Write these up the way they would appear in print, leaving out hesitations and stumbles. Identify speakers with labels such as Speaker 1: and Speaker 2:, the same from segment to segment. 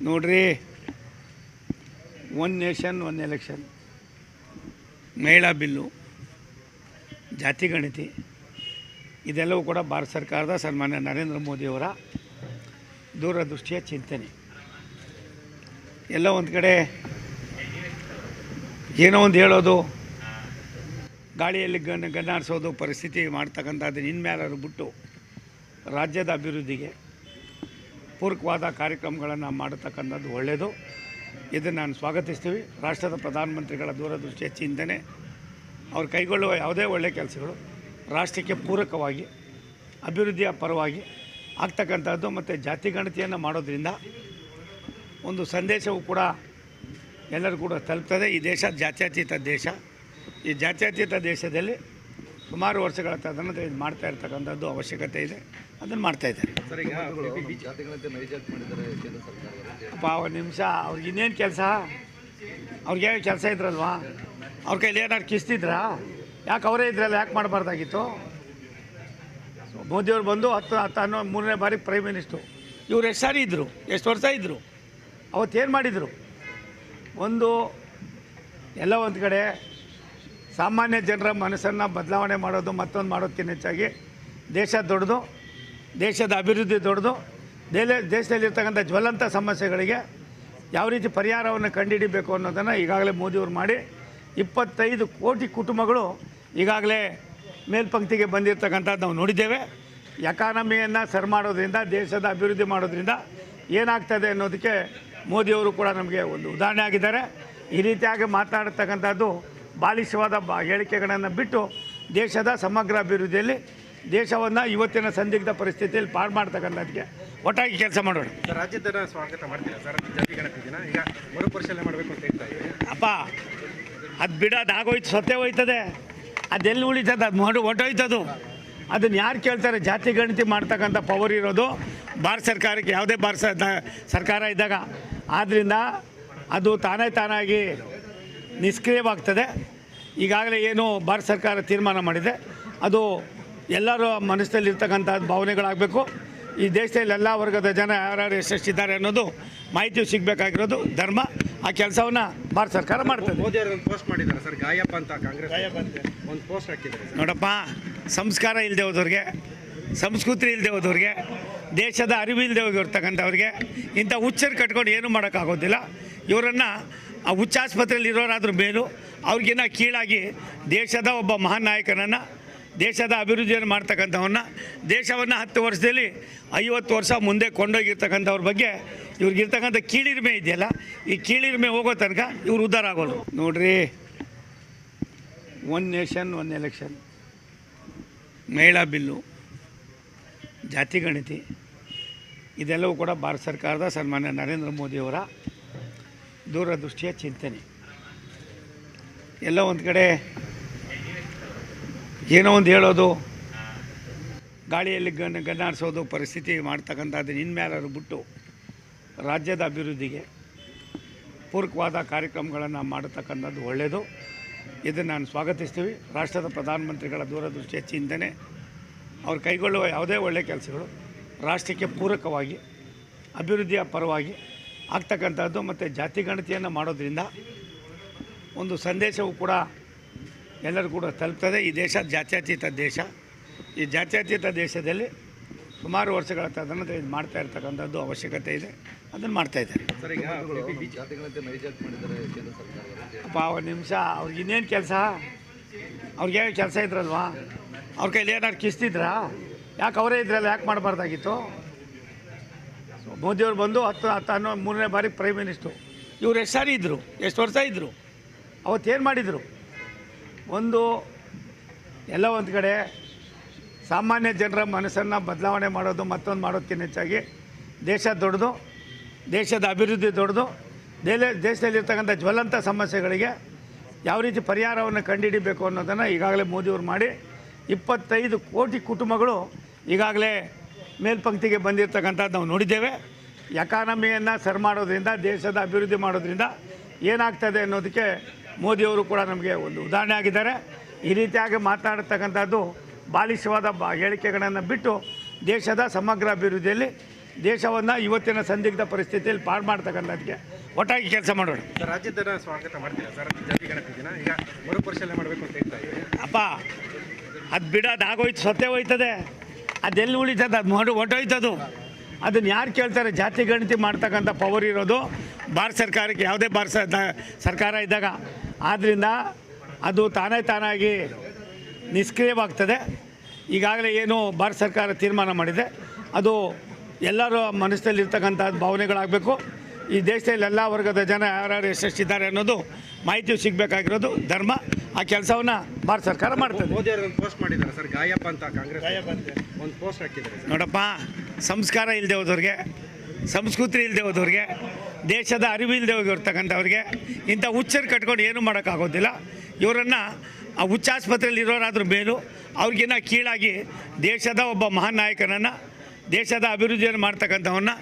Speaker 1: ನೋಡ್ರಿ, one nation one election, ಮಹಿಳಾ bill, ಜಾತಿ ಗಣತಿ ಇದೆಲ್ಲವೂ ಕೂಡ ಭಾರತ ಸರ್ಕಾರದ ಸನ್ಮಾನ್ಯ ನರೇಂದ್ರ ಮೋದಿಯವರ ದೂರದೃಷ್ಟಿಯ ಚಿಂತನೆ. ಎಲ್ಲ ಒಂದು ಕಡೆ ಏನೋ ಒಂದು ಹೇಳೋದು, ಗಾಳಿಯಲ್ಲಿ ಗನ್ನಾಡಿಸೋದು ಪರಿಸ್ಥಿತಿ ಮಾಡ್ತಕ್ಕಂಥದ್ದು ಇನ್ಮೇಲಾದ್ರು ಬಿಟ್ಟು ರಾಜ್ಯದ ಅಭಿವೃದ್ಧಿಗೆ ಪೂರಕವಾದ ಕಾರ್ಯಕ್ರಮಗಳನ್ನು ಮಾಡತಕ್ಕಂಥದ್ದು ಒಳ್ಳೆಯದು. ಇದನ್ನು ನಾನು ಸ್ವಾಗತಿಸ್ತೀವಿ. ರಾಷ್ಟ್ರದ ಪ್ರಧಾನಮಂತ್ರಿಗಳ ದೂರದೃಷ್ಟಿಯ ಚಿಂತನೆ, ಅವ್ರು ಕೈಗೊಳ್ಳುವ ಯಾವುದೇ ಒಳ್ಳೆಯ ಕೆಲಸಗಳು ರಾಷ್ಟ್ರಕ್ಕೆ ಪೂರಕವಾಗಿ ಅಭಿವೃದ್ಧಿಯ ಪರವಾಗಿ ಆಗ್ತಕ್ಕಂಥದ್ದು ಮತ್ತು ಜಾತಿ ಗಣತಿಯನ್ನು ಮಾಡೋದ್ರಿಂದ ಒಂದು ಸಂದೇಶವು ಕೂಡ ಎಲ್ಲರೂ ಕೂಡ ತಲುಪ್ತದೆ. ಈ ದೇಶ ಜಾತ್ಯತೀತ ದೇಶ. ಈ ಜಾತ್ಯತೀತ ದೇಶದಲ್ಲಿ ಸುಮಾರು ವರ್ಷಗಳ ತದನಂತರ ಇದು ಮಾಡ್ತಾ ಇರ್ತಕ್ಕಂಥದ್ದು ಅವಶ್ಯಕತೆ ಇದೆ. ಅದನ್ನು ಮಾಡ್ತಾಯಿದ್ದಾರೆ. ಅಪ್ಪ ಒಂದು ನಿಮಿಷ, ಅವ್ರಿಗೆ ಇನ್ನೇನು ಕೆಲಸ? ಅವ್ರಿಗೆ ಕೆಲಸ ಇದ್ರಲ್ವಾ? ಅವ್ರ ಕೈಲಿ ಏನಾದ್ರು ಕಿಸ್ತಿದ್ರಾ? ಯಾಕೆ ಅವರೇ ಇದ್ರಲ್ಲ, ಯಾಕೆ ಮಾಡಬಾರ್ದಾಗಿತ್ತು? ಮೋದಿಯವ್ರು ಬಂದು 13ನೇ ಬಾರಿ ಪ್ರೈಮ್ ಮಿನಿಸ್ಟ್ರು. ಇವ್ರು ಎಷ್ಟು ಸಾರಿ ಇದ್ದರು, ಎಷ್ಟು ವರ್ಷ ಇದ್ದರು, ಅವತ್ತೇನು ಮಾಡಿದರು? ಎಲ್ಲ ಒಂದು ಕಡೆ ಸಾಮಾನ್ಯ ಜನರ ಮನಸ್ಸನ್ನು ಬದಲಾವಣೆ ಮಾಡೋದು, ಮತ್ತೊಂದು ಮಾಡೋದಕ್ಕಿಂತ ಹೆಚ್ಚಾಗಿ ದೇಶ ದೊಡ್ಡದು, ದೇಶದ ಅಭಿವೃದ್ಧಿ ದೊಡ್ಡದು. ದೇಶದಲ್ಲಿರ್ತಕ್ಕಂಥ ಜ್ವಲಂತ ಸಮಸ್ಯೆಗಳಿಗೆ ಯಾವ ರೀತಿ ಪರಿಹಾರವನ್ನು ಕಂಡುಹಿಡಿಬೇಕು ಅನ್ನೋದನ್ನು ಈಗಾಗಲೇ ಮೋದಿಯವರು ಮಾಡಿ 25 ಕೋಟಿ ಕುಟುಂಬಗಳು ಈಗಾಗಲೇ ಮೇಲ್ಪಂಕ್ತಿಗೆ ಬಂದಿರತಕ್ಕಂಥದ್ದು ನಾವು ನೋಡಿದ್ದೇವೆ. ಎಕಾನಮಿಯನ್ನು ಸರಿ ಮಾಡೋದ್ರಿಂದ, ದೇಶದ ಅಭಿವೃದ್ಧಿ ಮಾಡೋದ್ರಿಂದ ಏನಾಗ್ತದೆ ಅನ್ನೋದಕ್ಕೆ ಮೋದಿಯವರು ಕೂಡ ನಮಗೆ ಒಂದು ಉದಾಹರಣೆ ಆಗಿದ್ದಾರೆ. ಈ ರೀತಿಯಾಗಿ ಮಾತನಾಡ್ತಕ್ಕಂಥದ್ದು ಬಾಲಿಶವಾದ ಹೇಳಿಕೆಗಳನ್ನು ಬಿಟ್ಟು ದೇಶದ ಸಮಗ್ರ ಅಭಿವೃದ್ಧಿಯಲ್ಲಿ ದೇಶವನ್ನು ಇವತ್ತಿನ ಸಂದಿಗ್ಧ ಪರಿಸ್ಥಿತಿಯಲ್ಲಿ ಪಾರು ಮಾಡ್ತಕ್ಕಂಥದ್ದಕ್ಕೆ ಒಟ್ಟಾಗಿ ಕೆಲಸ ಮಾಡೋಣ.
Speaker 2: ರಾಜ್ಯದ ಸ್ವಾಗತ ಮಾಡ್ತೀರಾ ಸರ್? ಜಾತಿ ಗಣತಿ ದಿನ ಈಗ ಮರುಪರಿಶೀಲನೆ ಮಾಡಬೇಕು ಅಂತ ಹೇಳ್ತಾ ಇದ್ದೀವಿ.
Speaker 1: ಅಪ್ಪ, ಅದು ಬಿಡೋದು ಆಗೋಯ್ತು, ಸತ್ತೇ ಹೋಯ್ತದೆ. ಅದೆಲ್ಲಿ ಉಳಿತದೆ? ಅದು ಹೊಟ್ಟೋಯ್ತದು. ಅದನ್ನು ಯಾರು ಕೇಳ್ತಾರೆ? ಜಾತಿ ಗಣತಿ ಮಾಡ್ತಕ್ಕಂಥ ಪವರ್ ಇರೋದು ಭಾರತ ಸರ್ಕಾರಕ್ಕೆ, ಯಾವುದೇ ಭಾರತ ಸರ್ಕಾರ ಇದ್ದಾಗ. ಆದ್ದರಿಂದ ಅದು ತಾನಾಗಿ ನಿಷ್ಕ್ರಿಯವಾಗ್ತದೆ. ಈಗಾಗಲೇ ಏನು ಭಾರತ ಸರ್ಕಾರ ತೀರ್ಮಾನ ಮಾಡಿದೆ ಅದು ಎಲ್ಲರ ಮನಸ್ಸಲ್ಲಿರ್ತಕ್ಕಂಥ ಭಾವನೆಗಳಾಗಬೇಕು. ಈ ದೇಶದಲ್ಲಿ ಎಲ್ಲ ವರ್ಗದ ಜನ ಯಾರ್ಯಾರು ಎಷ್ಟೆಷ್ಟಿದ್ದಾರೆ ಅನ್ನೋದು ಮಾಹಿತಿ ಸಿಗಬೇಕಾಗಿರೋದು ಧರ್ಮ. ಆ ಕೆಲಸವನ್ನು ಭಾರತ ಸರ್ಕಾರ ಮಾಡ್ತದೆ.
Speaker 2: ಮೋದಿ ಅವರು ಒಂದು ಪೋಸ್ಟ್ ಮಾಡಿದ್ದಾರೆ ಸರ್, ಗಾಯಪ್ಪ ಅಂತ, ಕಾಂಗ್ರೆಸ್ ಒಂದು ಪೋಸ್ಟ್ ಹಾಕಿದ್ದಾರೆ.
Speaker 1: ನೋಡಪ್ಪ, ಸಂಸ್ಕಾರ ಇಲ್ಲದೆ ಹೋದವ್ರಿಗೆ, ಸಂಸ್ಕೃತಿ ಇಲ್ಲದೆ ಹೋದವ್ರಿಗೆ, ದೇಶದ ಅರಿವು ಇಲ್ಲದೆ ಹೋಗಿರ್ತಕ್ಕಂಥವ್ರಿಗೆ ಇಂಥ ಹುಚ್ಚರು ಕಟ್ಕೊಂಡು ಏನೂ ಮಾಡೋಕ್ಕಾಗೋದಿಲ್ಲ. ಇವರನ್ನು ಆ ಹುಚ್ಚಾಸ್ಪತ್ರೆಯಲ್ಲಿ ಇರೋರಾದ್ರೂ ಮೇಲೂ ಅವ್ರಿಗಿನ್ನ ಕೀಳಾಗಿ ದೇಶದ ಒಬ್ಬ ಮಹಾನ್ ನಾಯಕನನ್ನು, ದೇಶದ ಅಭಿವೃದ್ಧಿಯನ್ನು ಮಾಡ್ತಕ್ಕಂಥವನ್ನ, ದೇಶವನ್ನು 10 ವರ್ಷದಲ್ಲಿ 50 ವರ್ಷ ಮುಂದೆ ಕೊಂಡೋಗಿರ್ತಕ್ಕಂಥವ್ರ ಬಗ್ಗೆ ಇವ್ರಿಗಿರ್ತಕ್ಕಂಥ ಕೀಳಿರಿಮೆ ಇದೆಯಲ್ಲ, ಈ ಕೀಳಿರಿಮೆ ಹೋಗೋ ತನಕ ಇವ್ರು ಉದ್ಧಾರ ಆಗೋಲ್ಲ. ನೋಡ್ರಿ, ಒನ್ ನೇಷನ್ ಒನ್ ಎಲೆಕ್ಷನ್, ಮಹಿಳಾ ಬಿಲ್ಲು, ಜಾತಿ ಗಣತಿ ಇದೆಲ್ಲವೂ ಕೂಡ ಭಾರತ ಸರ್ಕಾರದ ಸನ್ಮಾನ್ಯ ನರೇಂದ್ರ ಮೋದಿಯವರ ದೂರದೃಷ್ಟಿಯ ಚಿಂತನೆ. ಎಲ್ಲ ಒಂದು ಕಡೆ ಏನೋ ಒಂದು ಹೇಳೋದು, ಗಾಳಿಯಲ್ಲಿ ಗನ್ನಾಡಿಸೋದು ಪರಿಸ್ಥಿತಿ ಮಾಡ್ತಕ್ಕಂಥದ್ದು ಇನ್ಮೇಲಾದ್ರು ಬಿಟ್ಟು ರಾಜ್ಯದ ಅಭಿವೃದ್ಧಿಗೆ ಪೂರಕವಾದ ಕಾರ್ಯಕ್ರಮಗಳನ್ನು ಮಾಡತಕ್ಕಂಥದ್ದು ಒಳ್ಳೆಯದು. ಇದನ್ನು ನಾನು ಸ್ವಾಗತಿಸ್ತೀವಿ. ರಾಷ್ಟ್ರದ ಪ್ರಧಾನಮಂತ್ರಿಗಳ ದೂರದೃಷ್ಟಿಯ ಚಿಂತನೆ, ಅವ್ರು ಕೈಗೊಳ್ಳುವ ಯಾವುದೇ ಒಳ್ಳೆಯ ಕೆಲಸಗಳು ರಾಷ್ಟ್ರಕ್ಕೆ ಪೂರಕವಾಗಿ ಅಭಿವೃದ್ಧಿಯ ಪರವಾಗಿ ಆಗ್ತಕ್ಕಂಥದ್ದು ಮತ್ತು ಜಾತಿ ಗಣತಿಯನ್ನು ಮಾಡೋದ್ರಿಂದ ಒಂದು ಸಂದೇಶವು ಕೂಡ ಎಲ್ಲರೂ ಕೂಡ ತಲುಪ್ತದೆ. ಈ ದೇಶ ಜಾತ್ಯತೀತ ದೇಶ. ಈ ಜಾತ್ಯತೀತ ದೇಶದಲ್ಲಿ ಸುಮಾರು ವರ್ಷಗಳ ತದನಂತರ ಇದು ಮಾಡ್ತಾ ಇರ್ತಕ್ಕಂಥದ್ದು ಅವಶ್ಯಕತೆ ಇದೆ. ಅದನ್ನು ಮಾಡ್ತಾಯಿದ್ದಾರೆ. ಅಪ್ಪ ಒಂದು ನಿಮಿಷ, ಅವ್ರಿಗೆ ಇನ್ನೇನು ಕೆಲಸ? ಅವ್ರಿಗೆ ಕೆಲಸ ಇದ್ರಲ್ವಾ? ಅವ್ರ ಕೈಲಿ ಏನಾದ್ರು ಕಿಸ್ತಿದ್ರಾ? ಯಾಕೆ ಅವರೇ ಇದ್ರಲ್ಲ, ಯಾಕೆ ಮಾಡಬಾರ್ದಾಗಿತ್ತು? ಮೋದಿಯವ್ರು ಬಂದು 13ನೇ ಬಾರಿ ಪ್ರೈಮ್ ಮಿನಿಸ್ಟ್ರು. ಇವ್ರು ಎಷ್ಟು ಸಾರಿ ಇದ್ದರು, ಎಷ್ಟು ವರ್ಷ ಇದ್ದರು, ಅವತ್ತೇನು ಮಾಡಿದರು? ಎಲ್ಲ ಒಂದು ಕಡೆ ಸಾಮಾನ್ಯ ಜನರ ಮನಸ್ಸನ್ನು ಬದಲಾವಣೆ ಮಾಡೋದು, ಮತ್ತೊಂದು ಮಾಡೋದಕ್ಕಿಂತ ಹೆಚ್ಚಾಗಿ ದೇಶ ದೊಡ್ಡದು, ದೇಶದ ಅಭಿವೃದ್ಧಿ ದೊಡ್ಡದು. ದೇಶದಲ್ಲಿರ್ತಕ್ಕಂಥ ಜ್ವಲಂತ ಸಮಸ್ಯೆಗಳಿಗೆ ಯಾವ ರೀತಿ ಪರಿಹಾರವನ್ನು ಕಂಡುಹಿಡಿಬೇಕು ಅನ್ನೋದನ್ನು ಈಗಾಗಲೇ ಮೋದಿಯವರು ಮಾಡಿ 25 ಕೋಟಿ ಕುಟುಂಬಗಳು ಈಗಾಗಲೇ ಮೇಲ್ಪಂಕ್ತಿಗೆ ಬಂದಿರತಕ್ಕಂಥದ್ದು ನಾವು ನೋಡಿದ್ದೇವೆ. ಎಕಾನಮಿಯನ್ನು ಸರಿ ಮಾಡೋದ್ರಿಂದ, ದೇಶದ ಅಭಿವೃದ್ಧಿ ಮಾಡೋದ್ರಿಂದ ಏನಾಗ್ತದೆ ಅನ್ನೋದಕ್ಕೆ ಮೋದಿಯವರು ಕೂಡ ನಮಗೆ ಒಂದು ಉದಾಹರಣೆ ಆಗಿದ್ದಾರೆ. ಈ ರೀತಿಯಾಗಿ ಮಾತನಾಡ್ತಕ್ಕಂಥದ್ದು ಬಾಲಿಶವಾದ ಹೇಳಿಕೆಗಳನ್ನು ಬಿಟ್ಟು ದೇಶದ ಸಮಗ್ರ ಅಭಿವೃದ್ಧಿಯಲ್ಲಿ ದೇಶವನ್ನು ಇವತ್ತಿನ ಸಂದಿಗ್ಧ ಪರಿಸ್ಥಿತಿಯಲ್ಲಿ ಪಾರು ಮಾಡ್ತಕ್ಕಂಥದ್ದಕ್ಕೆ ಒಟ್ಟಾಗಿ ಕೆಲಸ ಮಾಡೋಣ.
Speaker 2: ಸರ್ ರಾಜ್ಯದ ಸ್ವಾಗತ ಮಾಡ್ತೀರಾ ಸರ್ ಜಾತಿ ಗಣತಿ ದಿನ? ಈಗ ಮರುಪರಿಶೀಲನೆ ಮಾಡಬೇಕು ಅಂತ ಹೇಳ್ತಾ ಇದ್ದೀವಿ.
Speaker 1: ಅಪ್ಪ ಅದು ಬಿಡೋದು ಆಗೋಯ್ತು, ಸತ್ತೇ ಹೋಯ್ತದೆ. ಅದೆಲ್ಲಿ ಉಳಿತದೆ? ಅದು ಹೊಟ್ಟೋಯ್ತದು. ಅದನ್ನು ಯಾರು ಕೇಳ್ತಾರೆ? ಜಾತಿ ಗಣತಿ ಮಾಡ್ತಕ್ಕಂಥ ಪವರ್ ಇರೋದು ಭಾರತ ಸರ್ಕಾರಕ್ಕೆ, ಯಾವುದೇ ಸರ್ಕಾರ ಇದ್ದಾಗ. ಆದ್ದರಿಂದ ಅದು ತಾನಾಗಿ ನಿಷ್ಕ್ರಿಯವಾಗ್ತದೆ. ಈಗಾಗಲೇ ಏನು ಭಾರತ ಸರ್ಕಾರ ತೀರ್ಮಾನ ಮಾಡಿದೆ ಅದು ಎಲ್ಲರ ಮನಸ್ಸಲ್ಲಿರ್ತಕ್ಕಂಥ ಭಾವನೆಗಳಾಗಬೇಕು. ಈ ದೇಶದಲ್ಲಿ ಎಲ್ಲ ವರ್ಗದ ಜನ ಯಾರ್ಯಾರು ಎಷ್ಟೆಷ್ಟಿದ್ದಾರೆ ಅನ್ನೋದು ಮಾಹಿತಿ ಸಿಗಬೇಕಾಗಿರೋದು ಧರ್ಮ. ಆ ಕೆಲಸವನ್ನು ಭಾರತ ಸರ್ಕಾರ ಮಾಡ್ತದೆ.
Speaker 2: ಮೋದಿ ಅವರು ಒಂದು ಪೋಸ್ಟ್ ಮಾಡಿದ್ದಾರೆ ಸರ್, ಗಾಯಪ್ಪ ಅಂತ ಕಾಂಗ್ರೆಸ್ ಒಂದು ಪೋಸ್ಟ್ ಹಾಕಿದ್ದಾರೆ.
Speaker 1: ನೋಡಪ್ಪ, ಸಂಸ್ಕಾರ ಇಲ್ಲದೆ ಹೋದವ್ರಿಗೆ, ಸಂಸ್ಕೃತಿ ಇಲ್ಲದೆ ಹೋದವ್ರಿಗೆ, ದೇಶದ ಅರಿವು ಇಲ್ಲದೆ ಹೋಗಿರ್ತಕ್ಕಂಥವ್ರಿಗೆ ಇಂಥ ಹುಚ್ಚರು ಕಟ್ಕೊಂಡು ಏನೂ ಮಾಡೋಕ್ಕಾಗೋದಿಲ್ಲ. ಇವರನ್ನು ಆ ಹುಚ್ಚಾಸ್ಪತ್ರೆಯಲ್ಲಿ ಇರೋರಾದ್ರೂ ಮೇಲೂ ಅವ್ರಿಗಿನ್ನ ಕೀಳಾಗಿ ದೇಶದ ಒಬ್ಬ ಮಹಾನ್ ನಾಯಕನನ್ನು, ದೇಶದ ಅಭಿವೃದ್ಧಿಯನ್ನು ಮಾಡ್ತಕ್ಕಂಥವನ್ನ,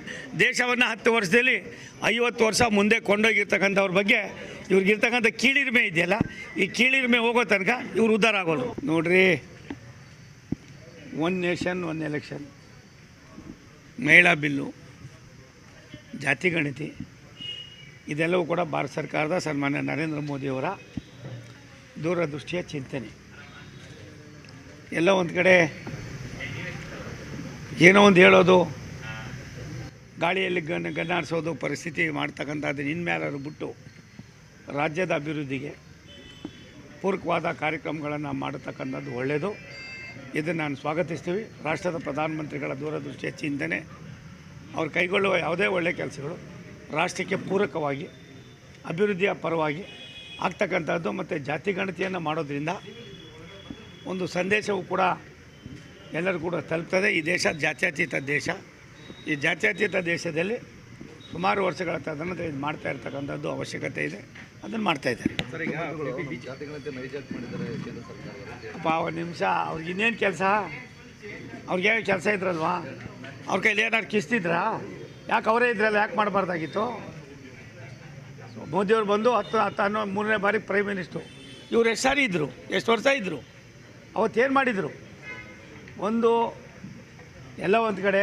Speaker 1: ದೇಶವನ್ನು 10 ವರ್ಷದಲ್ಲಿ 50 ವರ್ಷ ಮುಂದೆ ಕೊಂಡೋಗಿರ್ತಕ್ಕಂಥವ್ರ ಬಗ್ಗೆ ಇವ್ರಿಗಿರ್ತಕ್ಕಂಥ ಕೀಳಿರಿಮೆ ಇದೆಯಲ್ಲ, ಈ ಕೀಳಿರಿಮೆ ಹೋಗೋ ತನಕ ಇವ್ರು ಉದ್ಧಾರ ಆಗೋದು. ನೋಡ್ರಿ, ಒನ್ ನೇಷನ್ ಒನ್ ಎಲೆಕ್ಷನ್, ಮಹಿಳಾ ಬಿಲ್ಲು, ಜಾತಿ ಗಣತಿ, ಇದೆಲ್ಲವೂ ಕೂಡ ಭಾರತ ಸರ್ಕಾರದ ಸನ್ಮಾನ್ಯ ನರೇಂದ್ರ ಮೋದಿಯವರ ದೂರದೃಷ್ಟಿಯ ಚಿಂತನೆ. ಎಲ್ಲ ಒಂದು ಕಡೆ ಏನೋ ಒಂದು ಹೇಳೋದು, ಗಾಳಿಯಲ್ಲಿ ಗನ್ನಾಡಿಸೋದು ಪರಿಸ್ಥಿತಿ ಮಾಡ್ತಕ್ಕಂಥದ್ದನ್ನು ಇನ್ಮೇಲಾದ್ರು ಬಿಟ್ಟು ರಾಜ್ಯದ ಅಭಿವೃದ್ಧಿಗೆ ಪೂರಕವಾದ ಕಾರ್ಯಕ್ರಮಗಳನ್ನು ಮಾಡತಕ್ಕಂಥದ್ದು ಒಳ್ಳೆಯದು. ಇದನ್ನು ನಾನು ಸ್ವಾಗತಿಸ್ತೀವಿ. ರಾಷ್ಟ್ರದ ಪ್ರಧಾನಮಂತ್ರಿಗಳ ದೂರದೃಷ್ಟಿಯ ಚಿಂತನೆ, ಅವ್ರು ಕೈಗೊಳ್ಳುವ ಯಾವುದೇ ಒಳ್ಳೆಯ ಕೆಲಸಗಳು ರಾಷ್ಟ್ರಕ್ಕೆ ಪೂರಕವಾಗಿ ಅಭಿವೃದ್ಧಿಯ ಪರವಾಗಿ ಆಗ್ತಕ್ಕಂಥದ್ದು. ಮತ್ತು ಜಾತಿ ಗಣತಿಯನ್ನು ಮಾಡೋದ್ರಿಂದ ಒಂದು ಸಂದೇಶವು ಕೂಡ ಎಲ್ಲರೂ ಕೂಡ ತಲುಪ್ತದೆ. ಈ ದೇಶ ಜಾತ್ಯತೀತ ದೇಶ. ಈ ಜಾತ್ಯತೀತ ದೇಶದಲ್ಲಿ ಸುಮಾರು ವರ್ಷಗಳ ತದನಂತರ ಇದು ಮಾಡ್ತಾ ಇರ್ತಕ್ಕಂಥದ್ದು ಅವಶ್ಯಕತೆ ಇದೆ. ಅದನ್ನು ಮಾಡ್ತಾಯಿದ್ದಾರೆ.
Speaker 2: ಸರ್, ಈಗ
Speaker 1: ಅಪ್ಪ ಒಂದು ನಿಮಿಷ, ಅವ್ರಿಗೆ ಇನ್ನೇನು ಕೆಲಸ? ಅವ್ರಿಗೆ ಕೆಲಸ ಇದ್ರಲ್ವಾ? ಅವ್ರ ಕೈಲಿ ಏನಾದ್ರು ಕಿಸ್ತಿದ್ರಾ? ಯಾಕೆ ಅವರೇ ಇದ್ರಲ್ಲ, ಯಾಕೆ ಮಾಡಬಾರ್ದಾಗಿತ್ತು? ಮೋದಿಯವ್ರು ಬಂದು 13ನೇ ಬಾರಿ ಪ್ರೈಮ್ ಮಿನಿಸ್ಟ್ರು. ಇವ್ರು ಎಷ್ಟು ಸಾರಿ ಇದ್ದರು? ಎಷ್ಟು ವರ್ಷ ಇದ್ದರು? ಅವತ್ತೇನು ಮಾಡಿದರು? ಎಲ್ಲ ಒಂದು ಕಡೆ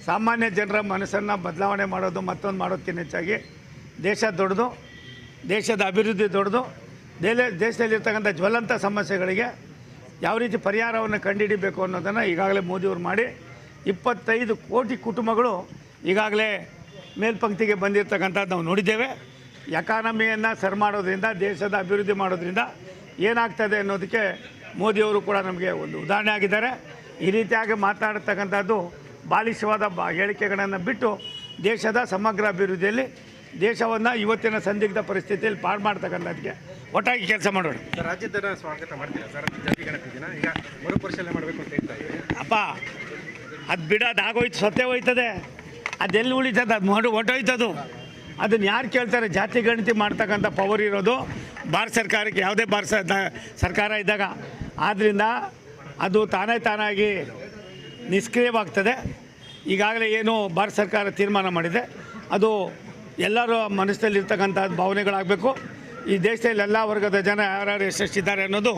Speaker 1: ಸಾಮಾನ್ಯ ಜನರ ಮನಸ್ಸನ್ನು ಬದಲಾವಣೆ ಮಾಡೋದು, ಮತ್ತೊಂದು ಮಾಡೋದಕ್ಕಿಂತ ಹೆಚ್ಚಾಗಿ ದೇಶ ದೊಡ್ಡದು, ದೇಶದ ಅಭಿವೃದ್ಧಿ ದೊಡ್ಡದು. ದೇಶದಲ್ಲಿರ್ತಕ್ಕಂಥ ಜ್ವಲಂತ ಸಮಸ್ಯೆಗಳಿಗೆ ಯಾವ ರೀತಿ ಪರಿಹಾರವನ್ನು ಕಂಡುಹಿಡಿಬೇಕು ಅನ್ನೋದನ್ನು ಈಗಾಗಲೇ ಮೋದಿಯವರು ಮಾಡಿ 25 ಕೋಟಿ ಕುಟುಂಬಗಳು ಈಗಾಗಲೇ ಮೇಲ್ಪಂಕ್ತಿಗೆ ಬಂದಿರತಕ್ಕಂಥದ್ದು ನಾವು ನೋಡಿದ್ದೇವೆ. ಎಕಾನಮಿಯನ್ನು ಸರ್ ಮಾಡೋದ್ರಿಂದ, ದೇಶದ ಅಭಿವೃದ್ಧಿ ಮಾಡೋದ್ರಿಂದ ಏನಾಗ್ತದೆ ಅನ್ನೋದಕ್ಕೆ ಮೋದಿಯವರು ಕೂಡ ನಮಗೆ ಒಂದು ಉದಾಹರಣೆ ಆಗಿದ್ದಾರೆ. ಈ ರೀತಿಯಾಗಿ ಮಾತನಾಡ್ತಕ್ಕಂಥದ್ದು ಬಾಲಿಶವಾದ ಹೇಳಿಕೆಗಳನ್ನು ಬಿಟ್ಟು ದೇಶದ ಸಮಗ್ರ ಅಭಿವೃದ್ಧಿಯಲ್ಲಿ ದೇಶವನ್ನು ಇವತ್ತಿನ ಸಂದಿಗ್ಧ ಪರಿಸ್ಥಿತಿಯಲ್ಲಿ ಪಾರು ಮಾಡ್ತಕ್ಕಂಥದ್ದಕ್ಕೆ ಒಟ್ಟಾಗಿ ಕೆಲಸ ಮಾಡೋಣ.
Speaker 2: ಸರ್ ರಾಜ್ಯದ ಸ್ವಾಗತ ಮಾಡ್ತೀರಾ ಸರ್ ಜಾತಿ ಗಣತಿ ದಿನ? ಈಗ ಮರುಪರಿಶೀಲನೆ ಮಾಡಬೇಕು ಅಂತ ಹೇಳ್ತಾ ಇದ್ದೀವಿ.
Speaker 1: ಅಪ್ಪ ಅದು ಬಿಡೋದು ಆಗೋಯ್ತು, ಸತ್ತೇ ಹೋಯ್ತದೆ. ಅದೆಲ್ಲಿ ಉಳಿತದೆ? ಅದು ಹೊಟ್ಟೋಯ್ತದು. ಅದನ್ನು ಯಾರು ಕೇಳ್ತಾರೆ? ಜಾತಿ ಗಣತಿ ಮಾಡ್ತಕ್ಕಂಥ ಪವರ್ ಇರೋದು ಭಾರತ ಸರ್ಕಾರಕ್ಕೆ, ಯಾವುದೇ ಸರ್ಕಾರ ಇದ್ದಾಗ. ಆದ್ದರಿಂದ ಅದು ತಾನಾಗಿ ನಿಷ್ಕ್ರಿಯವಾಗ್ತದೆ. ಈಗಾಗಲೇ ಏನು ಭಾರತ ಸರ್ಕಾರ ತೀರ್ಮಾನ ಮಾಡಿದೆ ಅದು ಎಲ್ಲರ ಮನಸ್ಸಲ್ಲಿರ್ತಕ್ಕಂಥ ಭಾವನೆಗಳಾಗಬೇಕು. ಈ ದೇಶದಲ್ಲಿ ಎಲ್ಲ ವರ್ಗದ ಜನ ಯಾರ್ಯಾರು ಎಷ್ಟೆಷ್ಟಿದ್ದಾರೆ ಅನ್ನೋದು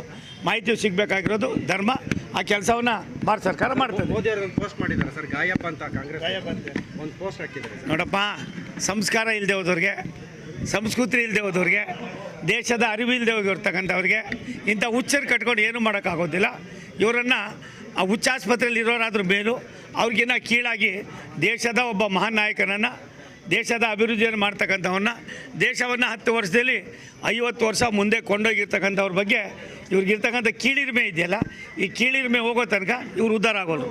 Speaker 1: ಮಾಹಿತಿ ಸಿಗಬೇಕಾಗಿರೋದು ಧರ್ಮ. ಆ ಕೆಲಸವನ್ನು ಭಾರತ ಸರ್ಕಾರ ಮಾಡ್ತದೆ.
Speaker 2: ಮೋದಿ ಅವರು ಒಂದು ಪೋಸ್ಟ್ ಮಾಡಿದ್ದಾರೆ ಸರ್, ಗಾಯಪ್ಪ ಅಂತ ಕಾಂಗ್ರೆಸ್ ಒಂದು ಪೋಸ್ಟ್ ಹಾಕಿದ್ದಾರೆ.
Speaker 1: ನೋಡಪ್ಪ, ಸಂಸ್ಕಾರ ಇಲ್ಲದೆ ಹೋದವ್ರಿಗೆ, ಸಂಸ್ಕೃತಿ ಇಲ್ಲದೆ ಹೋದವ್ರಿಗೆ, ದೇಶದ ಅರಿವು ಇಲ್ಲದೆ ಹೋಗಿರ್ತಕ್ಕಂಥವ್ರಿಗೆ ಇಂಥ ಹುಚ್ಚರು ಕಟ್ಕೊಂಡು ಏನೂ ಮಾಡೋಕ್ಕಾಗೋದಿಲ್ಲ. ಇವರನ್ನು ಆ ಹುಚ್ಚಾಸ್ಪತ್ರೆಯಲ್ಲಿ ಇರೋರಾದ್ರೂ ಮೇಲೂ ಅವ್ರಿಗಿನ್ನ ಕೀಳಾಗಿ ದೇಶದ ಒಬ್ಬ ಮಹಾನ್ ನಾಯಕನನ್ನು, ದೇಶದ ಅಭಿವೃದ್ಧಿಯನ್ನು ಮಾಡ್ತಕ್ಕಂಥವನ್ನ, ದೇಶವನ್ನು 10 ವರ್ಷದಲ್ಲಿ 50 ವರ್ಷ ಮುಂದೆ ಕೊಂಡೋಗಿರ್ತಕ್ಕಂಥವ್ರ ಬಗ್ಗೆ ಇವ್ರಿಗಿರ್ತಕ್ಕಂಥ ಕೀಳಿರಿಮೆ ಇದೆಯಲ್ಲ, ಈ ಕೀಳಿರಿಮೆ ಹೋಗೋ ತನಕ ಇವ್ರು ಉದ್ಧಾರ ಆಗೋದು.